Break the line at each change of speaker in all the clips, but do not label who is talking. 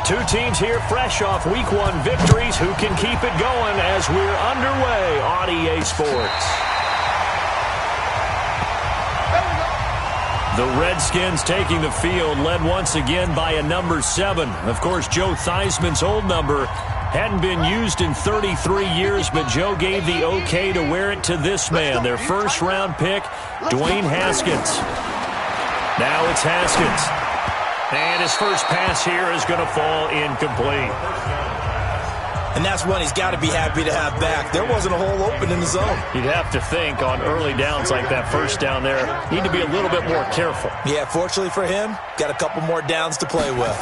Two teams here fresh off Week 1 victories. Who can keep it going as we're underway on EA Sports? The Redskins taking the field, led once again by a number 7. Of course, Joe Theismann's old number hadn't been used in 33 years, but Joe gave the okay to wear it to this man, their first-round pick, Dwayne Haskins. Now it's Haskins. And his first pass here is going to fall incomplete.
And that's one he's got to be happy to have back. There wasn't a hole open in the zone.
You'd have to think on early downs like that first down there, need to be a little bit more careful.
Yeah, fortunately for him, got a couple more downs to play with.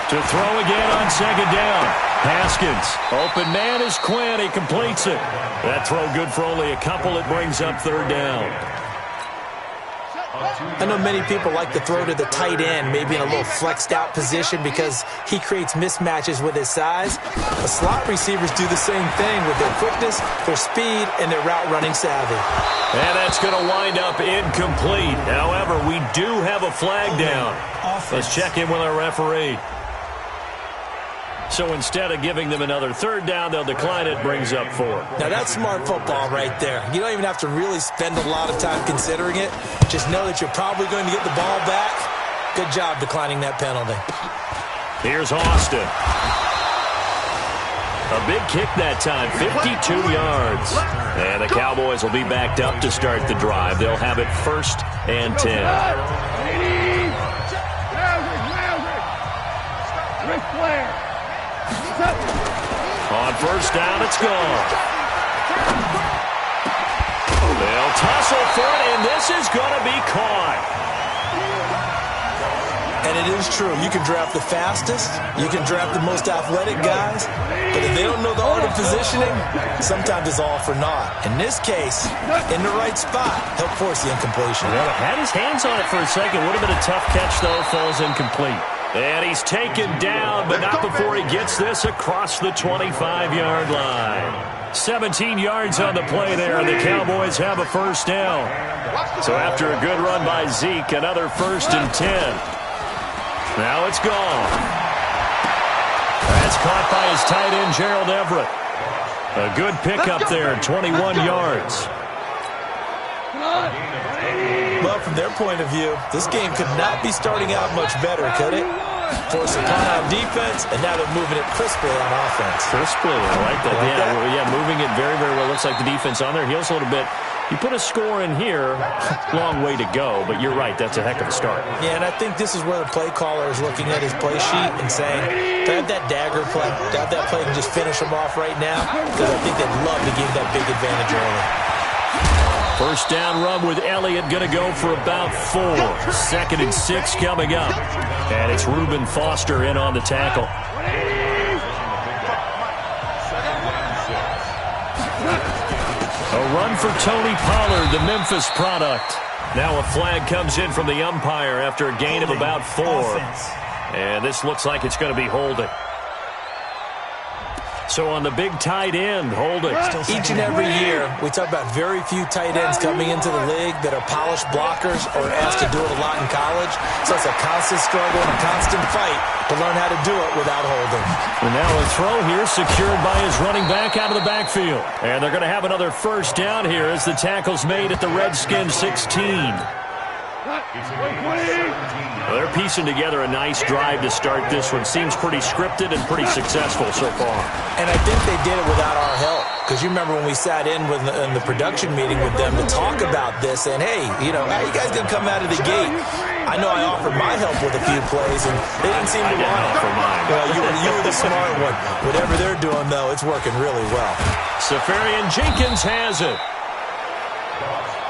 To throw again on second down. Haskins. Open man is Quinn. He completes it. That throw good for only a couple. It brings up third down.
I know many people like to throw to the tight end, maybe in a little flexed out position because he creates mismatches with his size. The slot receivers do the same thing with their quickness, their speed, and their route running savvy.
And that's going to wind up incomplete. However, we do have a flag down. Let's check in with our referee. So instead of giving them another third down, they'll decline it, brings up 4.
Now that's smart football right there. You don't even have to really spend a lot of time considering it. Just know that you're probably going to get the ball back. Good job declining that penalty.
Here's Austin. A big kick that time, 52 yards. And the Cowboys will be backed up to start the drive. They'll have it 1st and 10. On first down, it's gone. They'll tussle for it, and this is going to be caught.
And it is true. You can draft the fastest. You can draft the most athletic guys. But if they don't know the art of positioning, sometimes it's all for naught. In this case, in the right spot, he'll force the incompletion.
Well, had his hands on it for a second. Would have been a tough catch, though. Falls incomplete. And he's taken down, but not before he gets this across the 25-yard line. 17 yards on the play there, and the Cowboys have a first down. So after a good run by Zeke, another 1st and 10. Now it's gone. That's caught by his tight end, Gerald Everett. A good pickup there, 21 yards.
Well, from their point of view, this game could not be starting out much better, could it? Force a punt on defense, and now they're moving it crisply on offense.
Crisply, I like that. Yeah, moving it very, very well. Looks like the defense on their heels a little bit. You put a score in here, long way to go, but you're right, that's a heck of a start.
Yeah, and I think this is where the play caller is looking at his play sheet and saying, to have that dagger play, to have that play and just finish them off right now, because I think they'd love to give that big advantage early.
First down run with Elliott, going to go for about 4. 2nd and 6 coming up. And it's Reuben Foster in on the tackle. A run for Tony Pollard, the Memphis product. Now a flag comes in from the umpire after a gain of about 4. And this looks like it's going to be holding. So on the big tight end, holding.
Each and every year, we talk about very few tight ends coming into the league that are polished blockers or asked to do it a lot in college. So it's a constant struggle and a constant fight to learn how to do it without holding.
And now a throw here secured by his running back out of the backfield. And they're going to have another first down here as the tackle's made at the Redskins 16. Well, they're piecing together a nice drive to start this one. Seems pretty scripted and pretty successful so far.
And I think they did it without our help. Because you remember when we sat in the production meeting with them to talk about this, and hey, you know, how you guys going to come out of the gate? I know I offered my help with a few plays, and they didn't seem to want it. Well, you were the smart one. Whatever they're doing, though, it's working really well.
Safarian Jenkins has it.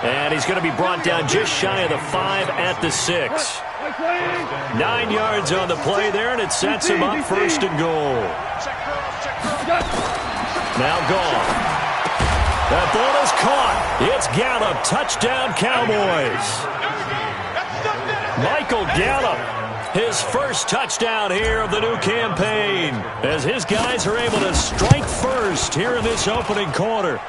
And he's going to be brought down just shy of the 5 at the 6. 9 yards on the play there, and it sets him up 1st and goal. Now gone. That ball is caught. It's Gallup. Touchdown, Cowboys. Michael Gallup, his first touchdown here of the new campaign, as his guys are able to strike first here in this opening quarter.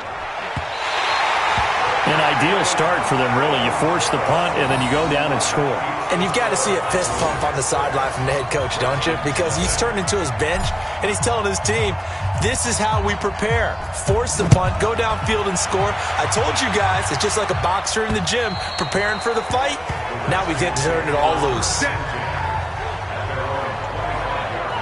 An ideal start for them, really. You force the punt, and then you go down and score.
And you've got to see a fist pump on the sideline from the head coach, don't you? Because he's turned into his bench, and he's telling his team, this is how we prepare. Force the punt, go downfield and score. I told you guys, it's just like a boxer in the gym preparing for the fight. Now we get to turn it all loose.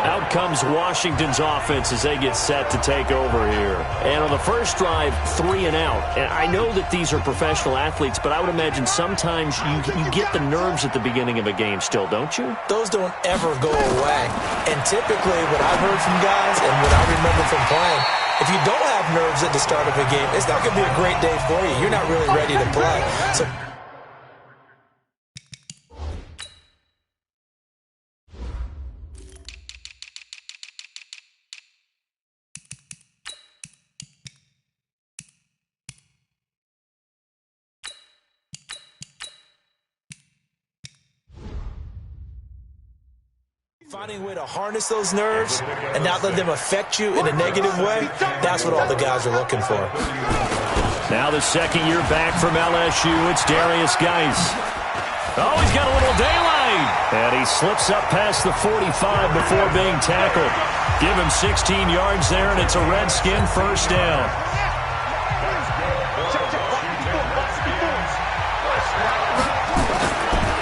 Out comes Washington's offense as they get set to take over here. And on the first drive, 3 and out. And I know that these are professional athletes, but I would imagine sometimes you get the nerves at the beginning of a game still, don't you?
Those don't ever go away. And typically what I've heard from guys and what I remember from playing, if you don't have nerves at the start of a game, it's not going to be a great day for you. You're not really ready to play. So finding a way to harness those nerves and not let them affect you in a negative way, that's what all the guys are looking for.
Now the second year back from LSU, it's Darius Geis. Oh, he's got a little daylight. And he slips up past the 45 before being tackled. Give him 16 yards there, and it's a Redskin first down.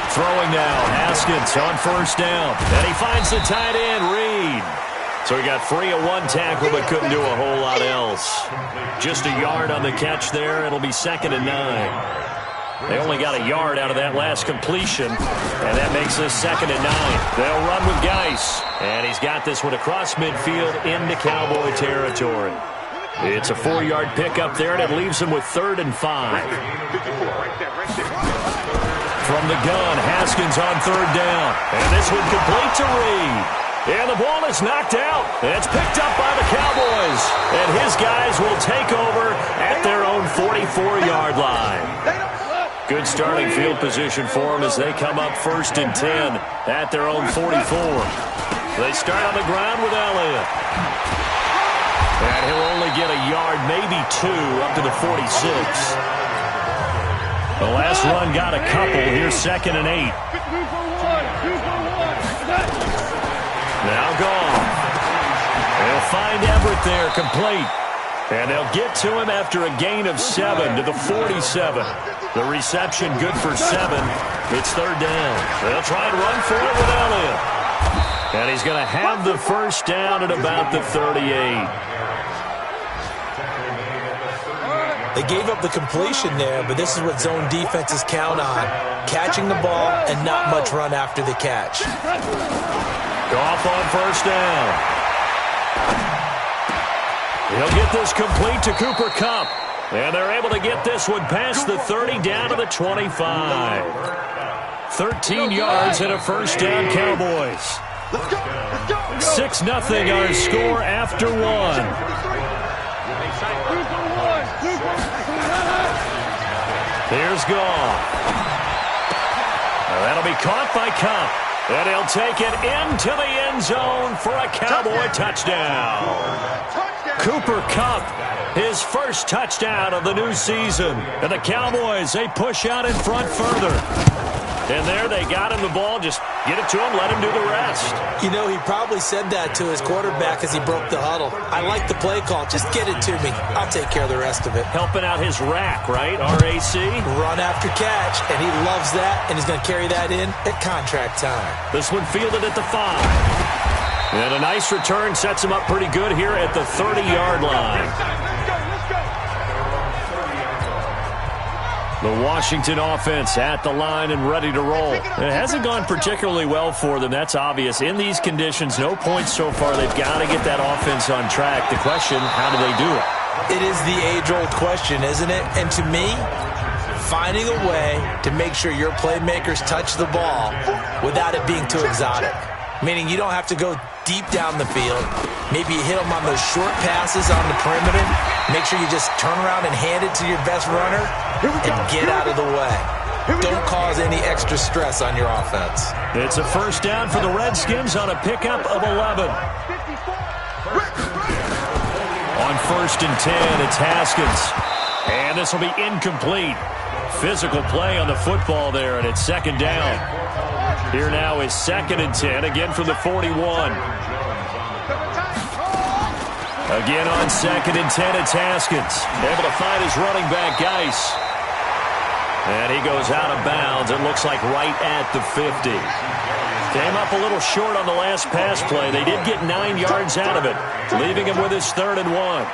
Throwing now, Haskins on first down. And he finds the tight end, Reed. So he got free of one tackle but couldn't do a whole lot else. Just a yard on the catch there. It'll be 2nd and 9. They only got a yard out of that last completion, and that makes this 2nd and 9. They'll run with Geis. And he's got this one across midfield into Cowboy territory. It's a 4-yard pickup there, and it leaves him with 3rd and 5. From the gun, Haskins on 3rd down. And this one complete to Reed. And the ball is knocked out. It's picked up by the Cowboys. And his guys will take over at their own 44-yard line. Good starting field position for them as they come up 1st and 10 at their own 44. They start on the ground with Elliott. And he'll only get a yard, maybe 2, up to the 46. The last run got a couple. Here's 2nd and 8. Now gone. They'll find Everett there, complete. And they'll get to him after a gain of 7 to the 47. The reception good for 7. It's 3rd down. They'll try and run for it with Elliott. And he's going to have the first down at about the 38.
They gave up the completion there, but this is what zone defenses count on. Catching the ball and not much run after the catch.
Goff on first down. He'll get this complete to Cooper Kupp. And they're able to get this one past the 30 down to the 25. 13 yards and a first down, Cowboys. 6-0 our score after 1. Here's Goff. That'll be caught by Kupp. And he'll take it into the end zone for a Cowboy touchdown. Cooper Kupp, his first touchdown of the new season. And the Cowboys, they push out in front further. And there they got him the ball. Just get it to him, let him do the rest.
You know, he probably said that to his quarterback as he broke the huddle. I like the play call. Just get it to me. I'll take care of the rest of it.
Helping out his rack, right? RAC?
Run after catch, and he loves that, and he's going to carry that in at contract time.
This one fielded at the 5. And a nice return sets him up pretty good here at the 30-yard line. The Washington offense at the line and ready to roll. It hasn't gone particularly well for them. That's obvious. In these conditions, no points so far. They've got to get that offense on track. The question, how do they do it?
It is the age-old question, isn't it? And to me, finding a way to make sure your playmakers touch the ball without it being too exotic. Meaning you don't have to go deep down the field. Maybe you hit them on those short passes on the perimeter. Make sure you just turn around and hand it to your best runner and get out of the way. Don't cause any extra stress on your offense.
It's a first down for the Redskins on a pickup of 11. On 1st and 10, it's Haskins. And this will be incomplete. Physical play on the football there, and it's second down. Here now is 2nd and 10, again from the 41. Again on 2nd and 10, it's Haskins. Able to find his running back, Geis. And he goes out of bounds. It looks like right at the 50. Came up a little short on the last pass play. They did get 9 yards out of it, leaving him with his 3rd and 1.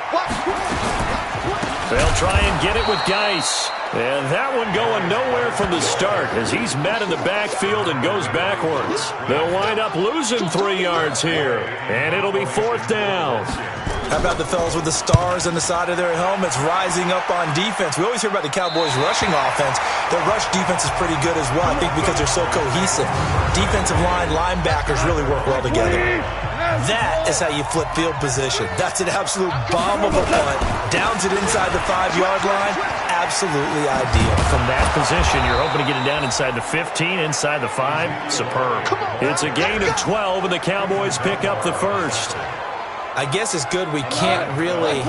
They'll try and get it with Geis. And that one going nowhere from the start as he's met in the backfield and goes backwards. They'll wind up losing 3 yards here, and it'll be 4th down.
How about the fellas with the stars on the side of their helmets rising up on defense? We always hear about the Cowboys' rushing offense. Their rush defense is pretty good as well, I think, because they're so cohesive. Defensive line, linebackers really work well together. That is how you flip field position. That's an absolute bomb of a punt. Downs it inside the 5-yard line. Absolutely ideal.
From that position, you're hoping to get it down inside the 15, inside the 5. Superb. It's a gain of 12, and the Cowboys pick up the first.
I guess it's good we can't really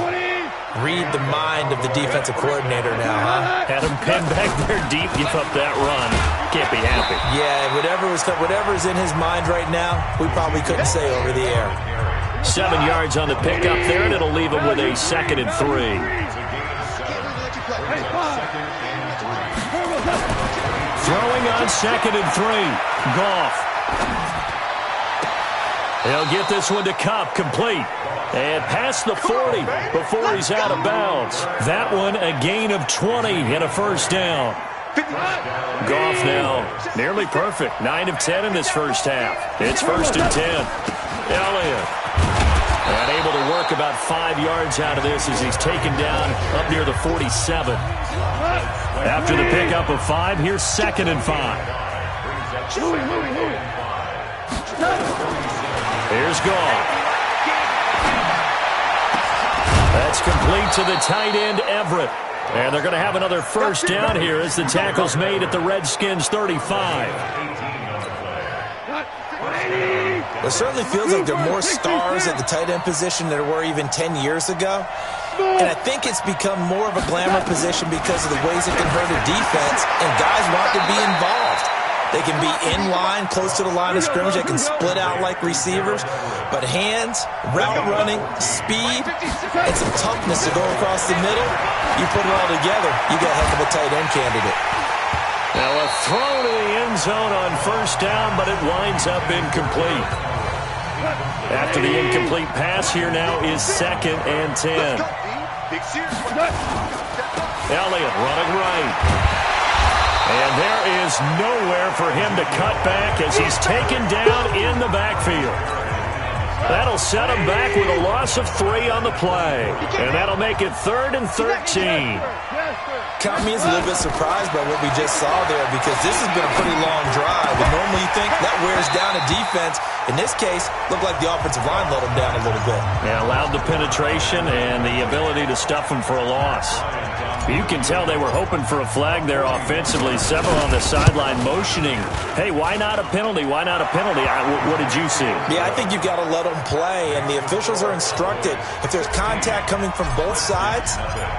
read the mind of the defensive coordinator now, huh?
Had him pinned back there deep, give up that run. Can't be happy.
Yeah, whatever's in his mind right now, we probably couldn't say over the air.
7 yards on the pickup there, and it'll leave him with a 2nd and 3. Throwing on 2nd and 3. Goff. He'll get this one to Kupp, complete. And past the 40 before he's out of bounds. That one a gain of 20 and a first down. Goff now nearly perfect. 9 of 10 in this first half. It's 1st and 10. Elliott. And able to work about 5 yards out of this as he's taken down up near the 47. After the pickup of 5, here's 2nd and 5. Here's Goff. That's complete to the tight end, Everett. And they're going to have another first down here as the tackle's made at the Redskins 35.
It certainly feels like there are more stars at the tight end position than there were even 10 years ago. And I think it's become more of a glamour position because of the ways it can hurt a defense, and guys want to be involved. They can be in line, close to the line of scrimmage. They can split out like receivers. But hands, route running, speed, and some toughness to go across the middle, you put it all together, you got a heck of a tight end candidate.
Now a throw to the end zone on first down, but it winds up incomplete. After the incomplete pass, here now is 2nd and 10. Elliott running right. And there is nowhere for him to cut back as he's taken down in the backfield. That'll set him back with a loss of 3 on the play. And that'll make it 3rd and 13.
Caught me as a little bit surprised by what we just saw there because this has been a pretty long drive. And normally you think that wears down a defense. In this case, looked like the offensive line let him down a little bit.
Yeah, allowed the penetration and the ability to stuff him for a loss. You can tell they were hoping for a flag there offensively. Several on the sideline motioning. Hey, why not a penalty? Why not a penalty? What did you see?
Yeah, I think you've got to let them play, and the officials are instructed. If there's contact coming from both sides,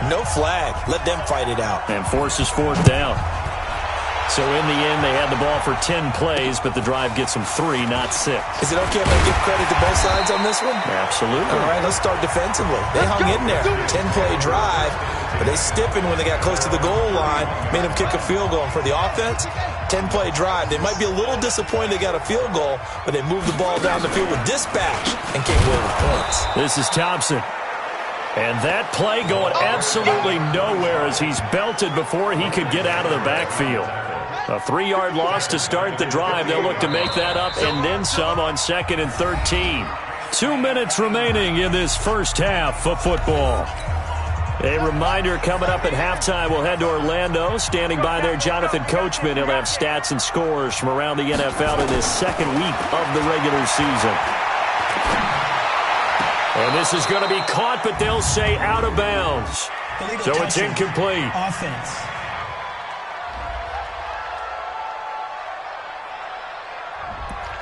no flag. Let them fight it out.
And forces 4th down. So in the end, they had the ball for 10 plays, but the drive gets them 3, not 6.
Is it okay if I give credit to both sides on this one?
Absolutely.
All right, let's start defensively. They hung in there. 10-play drive, but they stiffened when they got close to the goal line, made them kick a field goal. And for the offense, 10-play drive. They might be a little disappointed they got a field goal, but they moved the ball down the field with dispatch and came away with points.
This is Thompson. And that play going absolutely nowhere as he's belted before he could get out of the backfield. A 3-yard loss to start the drive. They'll look to make that up and then some on 2nd and 13. 2 minutes remaining in this first half of football. A reminder coming up at halftime, we'll head to Orlando. Standing by there, Jonathan Coachman. He'll have stats and scores from around the NFL in this second week of the regular season. And this is going to be caught, but they'll say out of bounds. So it's incomplete.
Offense.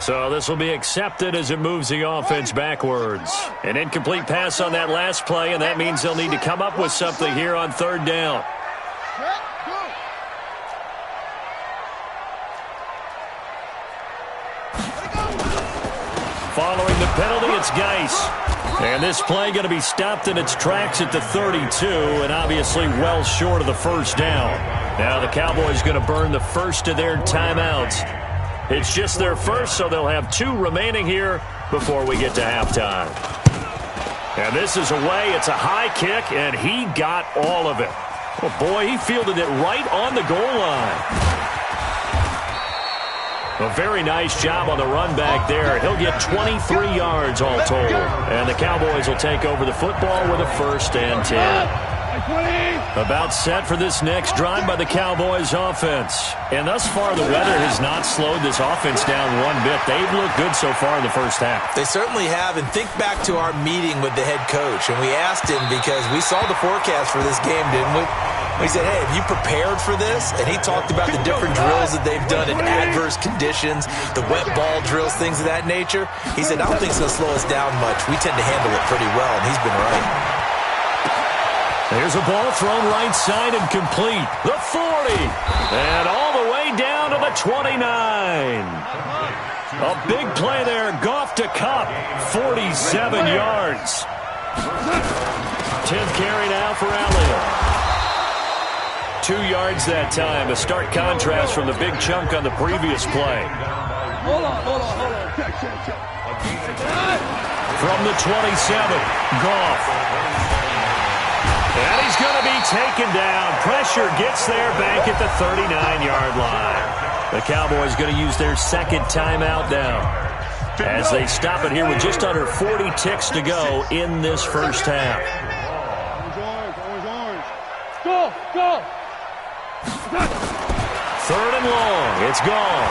So this will be accepted as it moves the offense backwards. An incomplete pass on that last play, and that means they'll need to come up with something here on third down. Following the penalty, it's Geis. And this play going to be stopped in its tracks at the 32, and obviously well short of the first down. Now the Cowboys going to burn the first of their timeouts. It's just their first, so they'll have 2 remaining here before we get to halftime. And this is away. It's a high kick, and he got all of it. Oh, boy, he fielded it right on the goal line. A very nice job on the run back there. He'll get 23 yards all told. And the Cowboys will take over the football with a 1st and 10. About set for this next drive by the Cowboys offense. And thus far, the weather has not slowed this offense down one bit. They've looked good so far in the first half.
They certainly have. And think back to our meeting with the head coach. And we asked him because we saw the forecast for this game, didn't we? We said, hey, have you prepared for this? And he talked about the different drills that they've done in adverse conditions, the wet ball drills, things of that nature. He said, I don't think it's going to slow us down much. We tend to handle it pretty well, and he's been right.
There's a ball thrown right side and complete. The 40. And all the way down to the 29. A big play there. Goff to Cup. 47 yards. 10th carry now for Elliott. 2 yards that time. A stark contrast from the big chunk on the previous play.
Hold on.
From the 27, Goff. And he's going to be taken down. Pressure gets there back at the 39-yard line. The Cowboys going to use their 2nd timeout now as they stop it here with just under 40 ticks to go in this first half.
Go!
3rd and long. It's gone.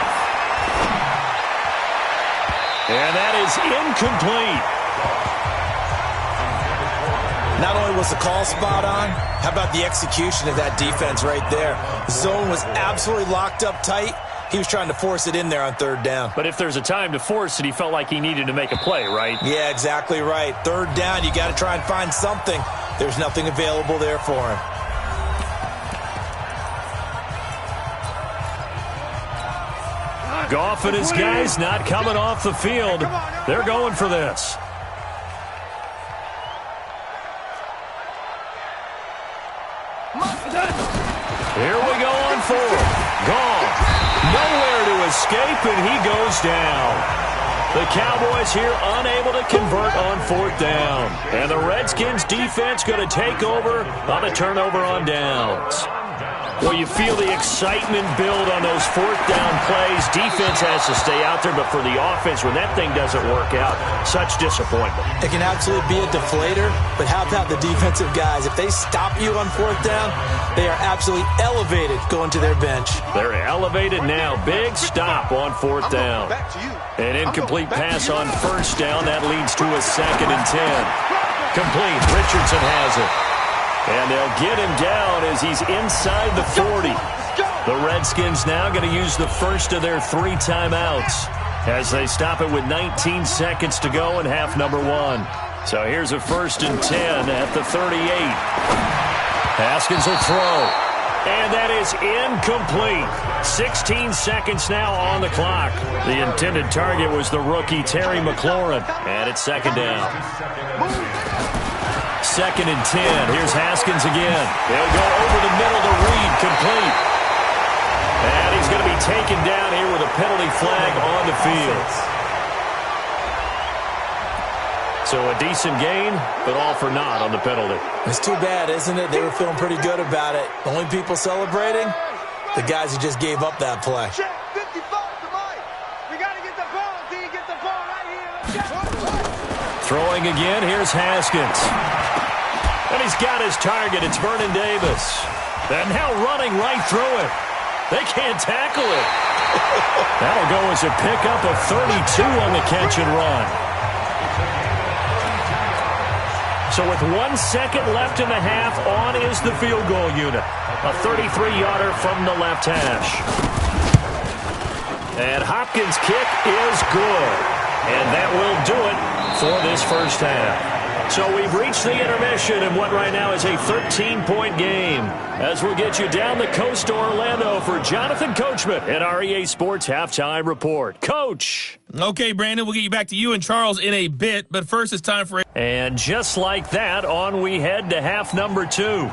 And that is incomplete.
Not only was the call spot on, how about the execution of that defense right there? Zone was absolutely locked up tight. He was trying to force it in there on 3rd down.
But if there's a time to force it, he felt like he needed to make a play, right?
Yeah, exactly right. 3rd down, you got to try and find something. There's nothing available there for him.
Goff and his guys not coming off the field. They're going for this. Here we go on 4th. Goff. Nowhere to escape, and he goes down. The Cowboys here unable to convert on 4th down. And the Redskins defense going to take over on a turnover on downs. Well, you feel the excitement build on those 4th down plays. Defense has to stay out there, but for the offense, when that thing doesn't work out, such disappointment.
It can absolutely be a deflator, but how about the defensive guys? If they stop you on 4th down, they are absolutely elevated going to their bench.
They're elevated now. Big stop on 4th down. An incomplete pass on 1st down. That leads to a 2nd and 10. Complete. Richardson has it. And they'll get him down as he's inside the 40. The Redskins now going to use the first of their 3 timeouts as they stop it with 19 seconds to go in half number 1. So here's a 1st and 10 at the 38. Haskins will throw. And that is incomplete. 16 seconds now on the clock. The intended target was the rookie Terry McLaurin. And it's 2nd down. 2nd and 10. Here's Haskins again. He'll go over the middle to Reed, complete. And he's going to be taken down here with a penalty flag on the field. So a decent gain, but all for naught on the penalty.
It's too bad, isn't it? They were feeling pretty good about it. The only people celebrating, the guys who just gave up that play.
We got to get the ball. D, get the ball right here.
Throwing again, here's Haskins. And he's got his target. It's Vernon Davis. And now running right through it. They can't tackle it. That'll go as a pickup of 32 on the catch and run. So with 1 second left in the half, on is the field goal unit. A 33-yarder from the left hash. And Hopkins' kick is good. And that will do it for this first half. So we've reached the intermission in what right now is a 13-point game. As we'll get you down the coast to Orlando for Jonathan Coachman at our EA Sports Halftime Report. Coach.
Okay, Brandon, we'll get you back to you and Charles in a bit, but first it's time for...
And just like that, on we head to half number 2.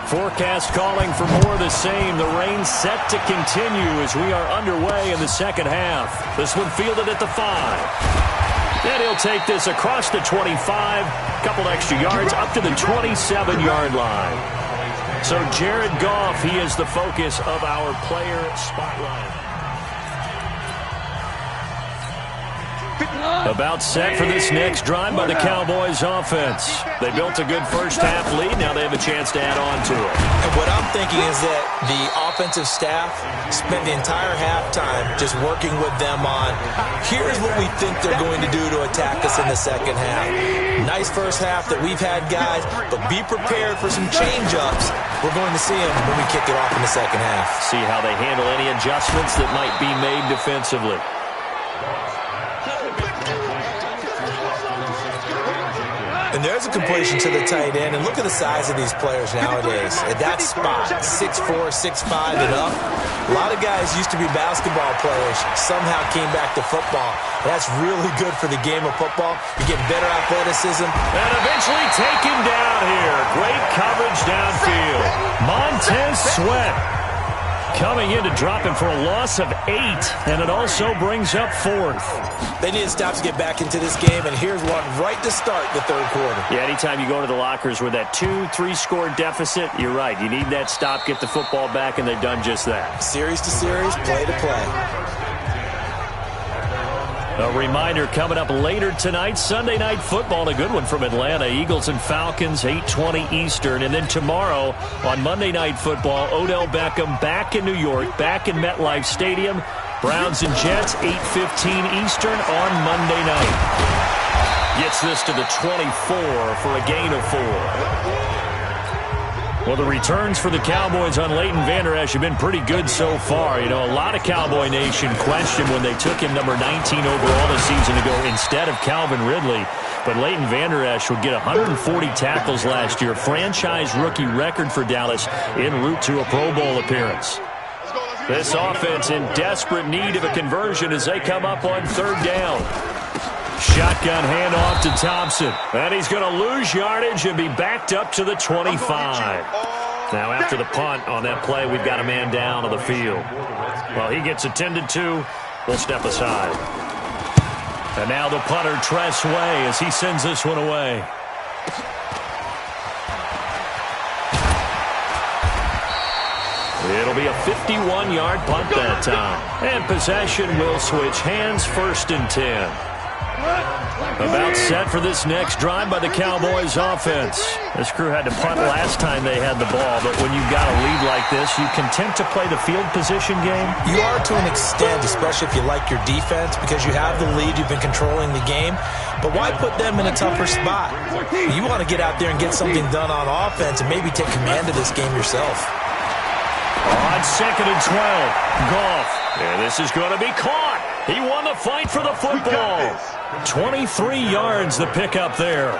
Forecast calling for more of the same. The rain set to continue as we are underway in the second half. This one fielded at the 5. Then he'll take this across the 25, couple extra yards up to the 27-yard line. So Jared Goff, he is the focus of our player spotlight. About set for this next drive by the Cowboys offense. They built a good first half lead. Now they have a chance to add on to it.
And what I'm thinking is that the offensive staff spent the entire halftime just working with them on, here's what we think they're going to do to attack us in the second half. Nice first half that we've had, guys, but be prepared for some change-ups. We're going to see them when we kick it off in the second half.
See how they handle any adjustments that might be made defensively.
And there's a completion to the tight end. And look at the size of these players nowadays. At that spot, 6'4", 6'5", and up. A lot of guys used to be basketball players, somehow came back to football. That's really good for the game of football. You get better athleticism.
And eventually take him down here. Great coverage downfield. Montez Sweat coming in to drop him for a loss of 8, and it also brings up 4th.
They need to stop to get back into this game, and here's one right to start the third quarter.
Yeah, anytime you go to the lockers with that 2-3 score deficit, you're right. You need that stop, get the football back, and they've done just that.
Series to series, play to play.
A reminder coming up later tonight, Sunday Night Football, a good one from Atlanta. Eagles and Falcons, 8:20 Eastern. And then tomorrow on Monday Night Football, Odell Beckham back in New York, back in MetLife Stadium. Browns and Jets, 8:15 Eastern on Monday night. Gets this to the 24 for a gain of 4. Well, the returns for the Cowboys on Leighton Vander Esch have been pretty good so far. You know, a lot of Cowboy Nation questioned when they took him number 19 overall a season ago instead of Calvin Ridley. But Leighton Vander Esch would get 140 tackles last year, franchise rookie record for Dallas en route to a Pro Bowl appearance. This offense in desperate need of a conversion as they come up on third down. Shotgun handoff to Thompson. And he's going to lose yardage and be backed up to the 25. Now after the punt on that play, we've got a man down on the field. Well, he gets attended to. We'll step aside. And now the punter, Tress Way, as he sends this one away. It'll be a 51-yard punt that time. And possession will switch hands, 1st and 10. About set for this next drive by the Cowboys offense. This crew had to punt last time they had the ball, but when you've got a lead like this, you content to play the field position game?
You are to an extent, especially if you like your defense, because you have the lead, you've been controlling the game. But why put them in a tougher spot? You want to get out there and get something done on offense and maybe take command of this game yourself.
On 2nd and 12, Goff. And this is going to be caught. He won the fight for the football. 23 yards the pickup there.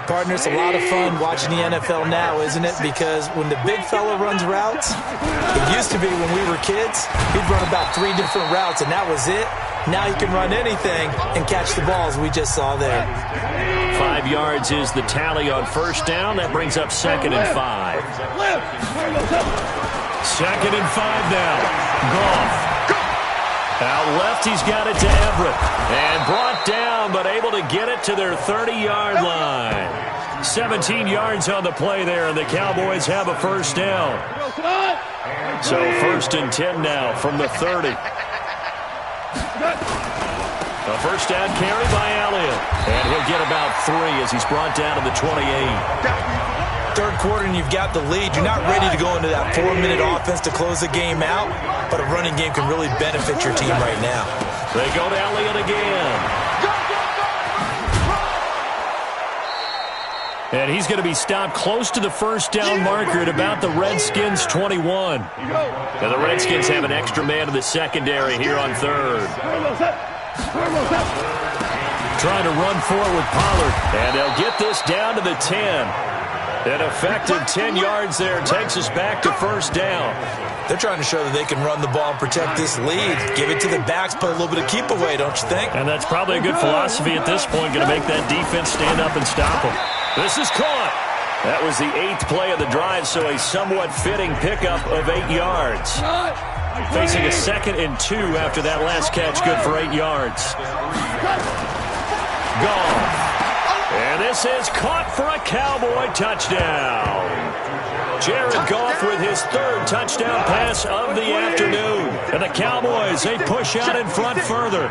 Partner, it's a lot of fun watching the NFL now, isn't it? Because when the big fella runs routes, it used to be when we were kids, he'd run about 3 different routes, and that was it. Now he can run anything and catch the balls we just saw there.
5 yards is the tally on first down. That brings up 2nd and 5. 2nd and 5 now. Goff. Out left, he's got it to Everett. And brought down, but able to get it to their 30-yard line. 17 yards on the play there, and the Cowboys have a first down. So 1st and 10 now from the 30. A first down carry by Elliott. And he'll get about 3 as he's brought down to the 28.
Third quarter and you've got the lead. You're not ready to go into that 4-minute offense to close the game out, but a running game can really benefit your team right now.
They go to Elliott again. And he's going to be stopped close to the first down marker at about the Redskins' 21. Now the Redskins have an extra man in the secondary here on third. Trying to run forward with Pollard. And they'll get this down to the 10. An effective 10 yards there takes us back to first down.
They're trying to show that they can run the ball and protect this lead. Give it to the backs, put a little bit of keep away, don't you think?
And that's probably a good philosophy at this point, going to make that defense stand up and stop them. This is caught. That was the 8th play of the drive, so a somewhat fitting pickup of 8 yards. Facing a 2nd and 2 after that last catch, good for 8 yards. Gone. And this is caught for a Cowboy touchdown. Jared Goff with his 3rd touchdown pass of the afternoon. And the Cowboys, they push out in front further.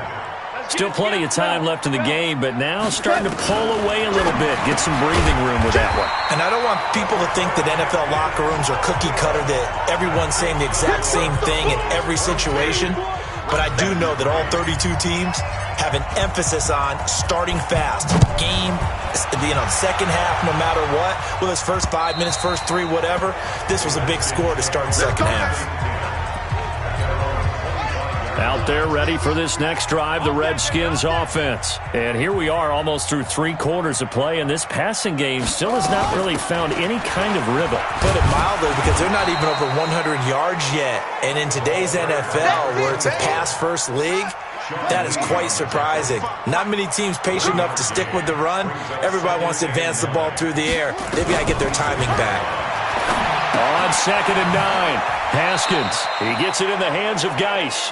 Still plenty of time left in the game, but now starting to pull away a little bit. Get some breathing room with that one.
And I don't want people to think that NFL locker rooms are cookie cutter, that everyone's saying the exact same thing in every situation. But I do know that all 32 teams have an emphasis on starting fast. Game, second half, no matter what. Well, it's first 5 minutes, first 3, whatever. This was a big score to start the second half.
Out there ready for this next drive, the Redskins offense. And here we are almost through 3 quarters of play, and this passing game still has not really found any kind of rhythm.
Put it mildly, because they're not even over 100 yards yet. And in today's NFL, where it's a pass-first league, that is quite surprising. Not many teams patient enough to stick with the run. Everybody wants to advance the ball through the air. They've got to get their timing back.
On 2nd and 9, Haskins. He gets it in the hands of Geis.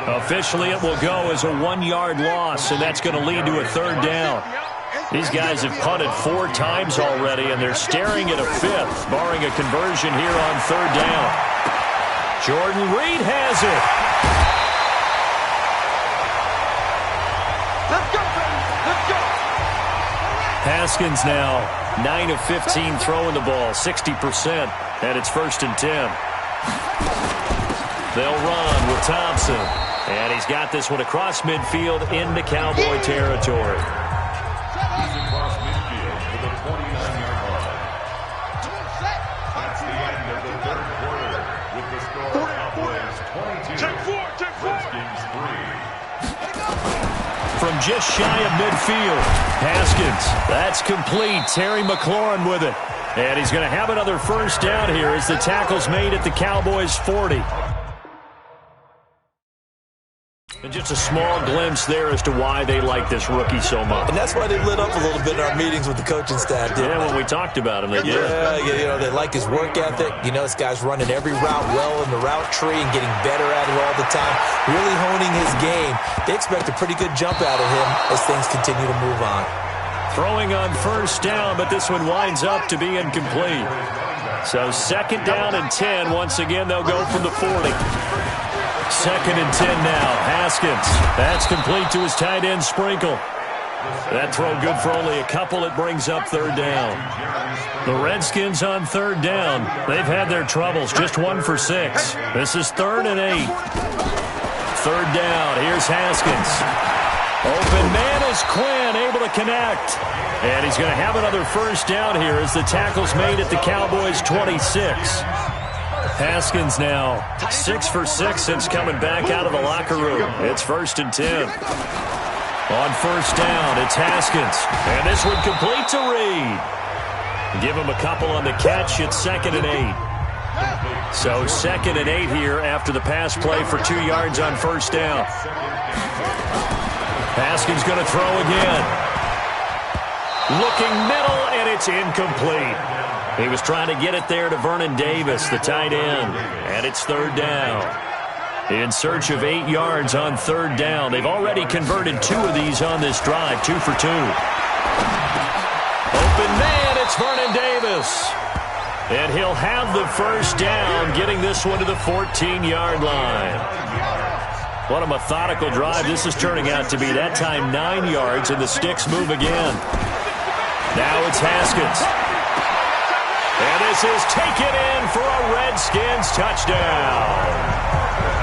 Officially, it will go as a 1-yard loss, and that's going to lead to a 3rd down. These guys have punted 4 times already, and they're staring at a 5th, barring a conversion here on 3rd down. Jordan Reed has it.
Let's go, baby. Let's go.
Haskins now 9 of 15 throwing the ball, 60%, and it's 1st and 10. They'll run with Thompson. And he's got this one across midfield into Cowboy territory.
Across midfield for the 29-yard line. That's the end of the 3rd quarter with the score Cowboys 22, Redskins 3.
From just shy of midfield, Haskins. That's complete. Terry McLaurin with it. And he's going to have another first down here as the tackle's made at the Cowboys 40. And just a small glimpse there as to why they like this rookie so much.
And that's why they lit up a little bit in our meetings with the coaching staff, didn't they?
When we talked about him, they did.
Yeah, they like his work ethic. You know, this guy's running every route well in the route tree and getting better at it all the time, really honing his game. They expect a pretty good jump out of him as things continue to move on.
Throwing on first down, but this one winds up to be incomplete. So 2nd down and 10. Once again, they'll go from the 40. 2nd and 10 now. Haskins. That's complete to his tight end, Sprinkle. That throw good for only a couple. It brings up 3rd down. The Redskins on 3rd down. They've had their troubles. Just 1 for 6. This is 3rd and 8. 3rd down. Here's Haskins. Open man is Quinn, able to connect. And he's going to have another first down here as the tackle's made at the Cowboys 26. Haskins now 6 for 6 since coming back out of the locker room. It's 1st and 10. On first down, it's Haskins. And this one complete to Reed. Give him a couple on the catch. It's 2nd and 8. So 2nd and 8 here after the pass play for 2 yards on first down. Haskins going to throw again. Looking middle, and it's incomplete. He was trying to get it there to Vernon Davis, the tight end. And it's 3rd down. In search of 8 yards on 3rd down. They've already converted 2 of these on this drive, 2 for 2. Open man, it's Vernon Davis. And he'll have the first down, getting this one to the 14-yard line. What a methodical drive this is turning out to be. That time 9 yards, and the sticks move again. Now it's Haskins. And this is taken in for a Redskins touchdown.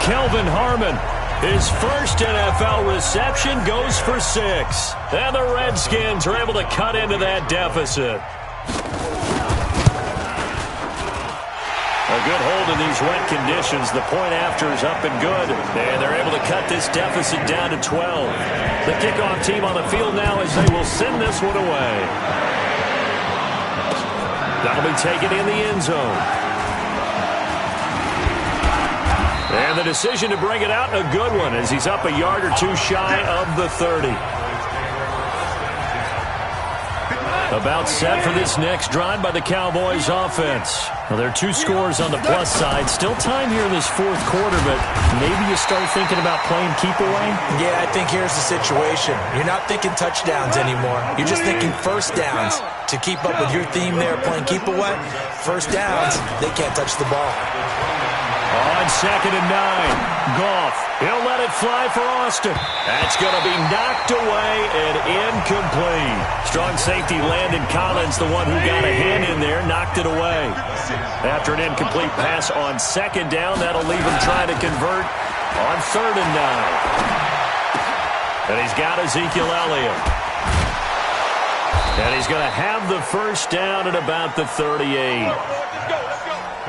Kelvin Harmon, his first NFL reception, goes for 6. And the Redskins are able to cut into that deficit. A good hold in these wet conditions. The point after is up and good. And they're able to cut this deficit down to 12. The kickoff team on the field now as they will send this one away. That'll be taken in the end zone. And the decision to bring it out, a good one, as he's up a yard or two shy of the 30. About set for this next drive by the Cowboys offense. Well, there are 2 scores on the plus side. Still time here in this fourth quarter, but maybe you start thinking about playing keep away?
Yeah, I think here's the situation. You're not thinking touchdowns anymore. You're just thinking first downs. To keep up with your theme there, playing keep away, first downs, they can't touch the ball.
On 2nd and 9, Goff. He'll let it fly for Austin. That's going to be knocked away and incomplete. Strong safety Landon Collins, the one who got a hand in there, knocked it away. After an incomplete pass on 2nd down, that'll leave him trying to convert on 3rd and 9. And he's got Ezekiel Elliott. And he's going to have the first down at about the 38.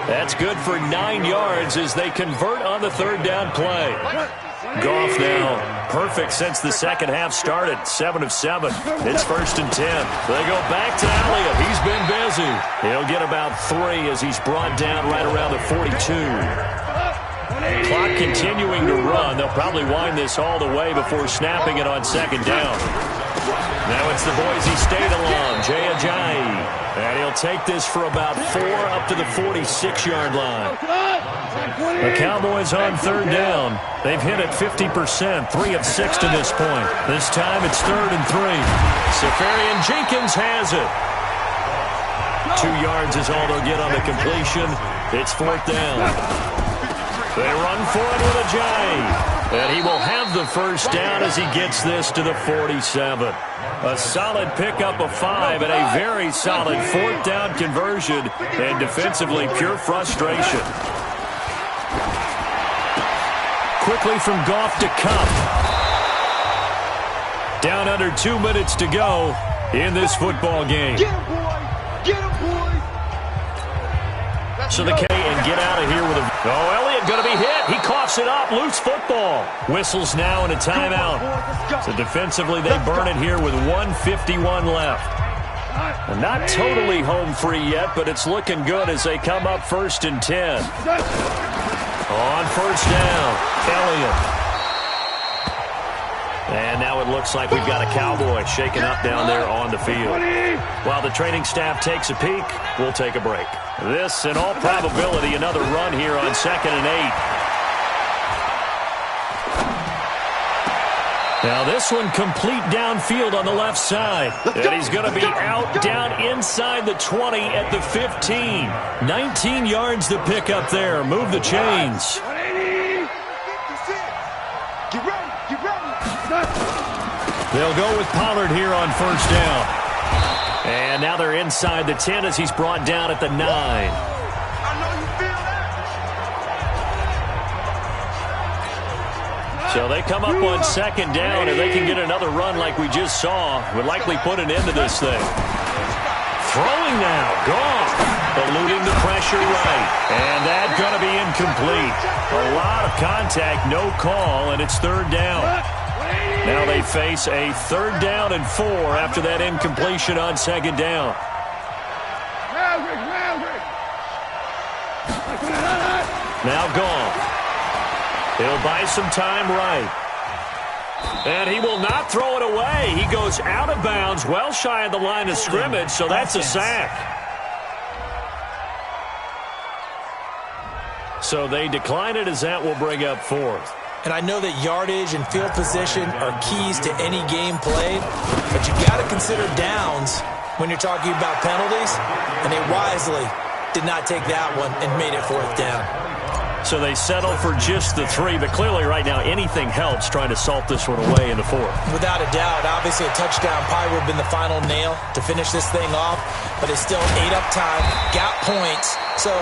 That's good for 9 yards as they convert on the 3rd down play. Goff now perfect since the second half started. 7 of 7. It's 1st and 10. They go back to Elliott. He's been busy. He'll get about 3 as he's brought down right around the 42. Clock continuing to run. They'll probably wind this all the way before snapping it on 2nd down. Now it's the Boise State alum, Jay Ajayi. And he'll take this for about 4 up to the 46-yard line. The Cowboys on 3rd down. They've hit it 50%, 3 of 6 to this point. This time it's 3rd and 3. Safarian Jenkins has it. 2 yards is all they'll get on the completion. It's 4th down. They run for it with Ajayi. And he will have the first down as he gets this to the 47. A solid pickup of 5 and a very solid 4th down conversion. And defensively, pure frustration. Quickly from Goff to Kupp. Down under 2 minutes to go in this football game.
Get him, boy! Get him, boy!
So the K and get out of here with a... Oh, Elliott going to be hit. He coughs it up. Loose football. Whistles now and a timeout. So defensively, they burn it here with 1:51 left. And not totally home free yet, but it's looking good as they come up 1st and 10. On 1st down, Elliott. And now it looks like we've got a Cowboy shaken up down there on the field. While the training staff takes a peek, we'll take a break. This, in all probability, another run here on 2nd and 8. Now this one complete downfield on the left side. And he's going to be out down inside the 20 at the 15. 19 yards to pick up there. Move the chains. They'll go with Pollard here on 1st down. And now they're inside the 10 as he's brought down at the 9. So they come up on 2nd down, and they can get another run like we just saw. Would likely put an end to this thing. Throwing now. Goff. Eluding the pressure right. And that's going to be incomplete. A lot of contact, no call, and it's 3rd down. Now they face a 3rd down and 4 after that incompletion on 2nd down. Now Goff. He'll buy some time right. And he will not throw it away. He goes out of bounds, well shy of the line of scrimmage, so that's a sack. So they decline it as that will bring up 4th.
And I know that yardage and field position are keys to any game played, but you got to consider downs when you're talking about penalties, and they wisely did not take that one and made it 4th down.
So they settle for just the 3, but clearly right now anything helps trying to salt this one away in the 4th.
Without a doubt, obviously a touchdown probably would have been the final nail to finish this thing off, but it's still ate up time, got points, so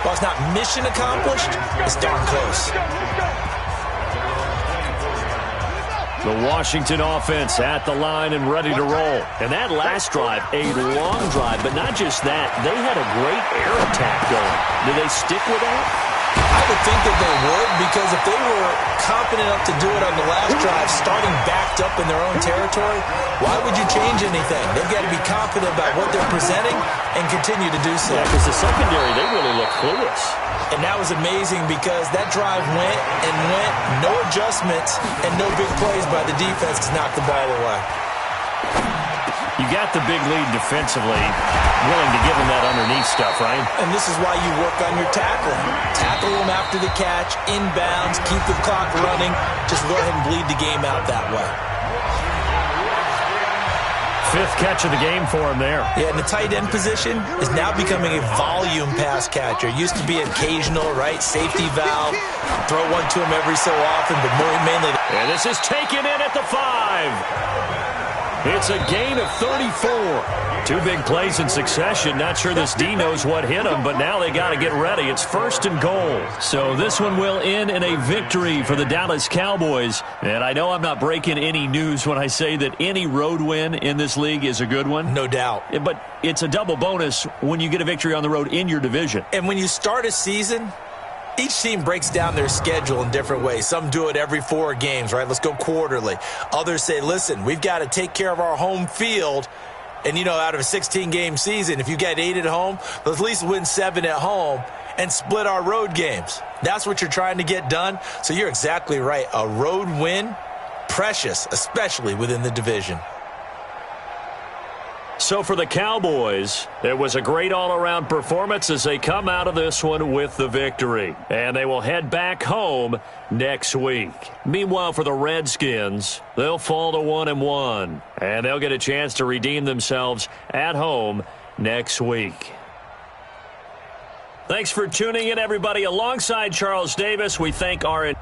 while it's not mission accomplished, it's darn close.
The Washington offense at the line and ready to roll. And that last drive, a long drive, but not just that. They had a great air attack going. Do they stick with that?
I would think that they would, because if they were confident enough to do it on the last drive, starting backed up in their own territory, why would you change anything? They've got to be confident about what they're presenting and continue to do so.
Yeah, because the secondary, they really look clueless.
And that was amazing because that drive went and went, no adjustments and no big plays by the defense to knock the ball away.
You got the big lead defensively, willing to give them that underneath stuff, right?
And this is why you work on your tackling. Tackle them after the catch, inbounds, keep the clock running. Just go ahead and bleed the game out that way.
Fifth catch of the game for him there.
Yeah, and the tight end position is now becoming a volume pass catcher. Used to be occasional, right? Safety valve. Throw one to him every so often, but more mainly.
And this is taken in at the 5. It's a gain of 34. Two big plays in succession. Not sure this D knows what hit him, but now they got to get ready. It's 1st and goal. So this one will end in a victory for the Dallas Cowboys. And I know I'm not breaking any news when I say that any road win in this league is a good one.
No doubt.
But it's a double bonus when you get a victory on the road in your division.
And when you start a season, each team breaks down their schedule in different ways. Some do it every 4 games, right? Let's go quarterly. Others say, listen, we've got to take care of our home field. And, you know, out of a 16-game season, if you get 8 at home, let's at least win 7 at home and split our road games. That's what you're trying to get done. So you're exactly right. A road win, precious, especially within the division.
So for the Cowboys, it was a great all-around performance as they come out of this one with the victory. And they will head back home next week. Meanwhile, for the Redskins, they'll fall to 1-1. And they'll get a chance to redeem themselves at home next week. Thanks for tuning in, everybody. Alongside Charles Davis, we thank our...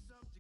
Subject